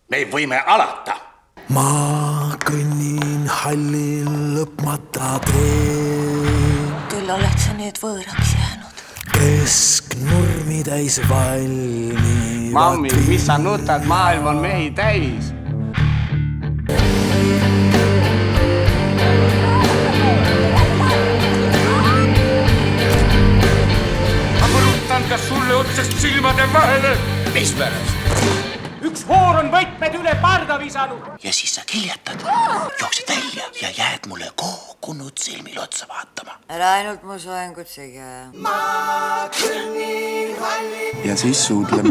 Me võime alata. Ma kõnnin hallil lõpmata teen. Küll oled sa nüüd võõraks jäänud. Kesknurmi täis valmivad. Mammi, mis sa nutad, maailm on mehi täis. Ma põrutan ka sulle otsest silmade vahele. Mis pärast? Üks voor on võtmed üle parda visanud. Ja siis sa kiljatad, jooksed välja ja jääd mulle kookunud silmil otsa vaatama. Ära ainult mu soengut segi aja. Ja siis suudleme.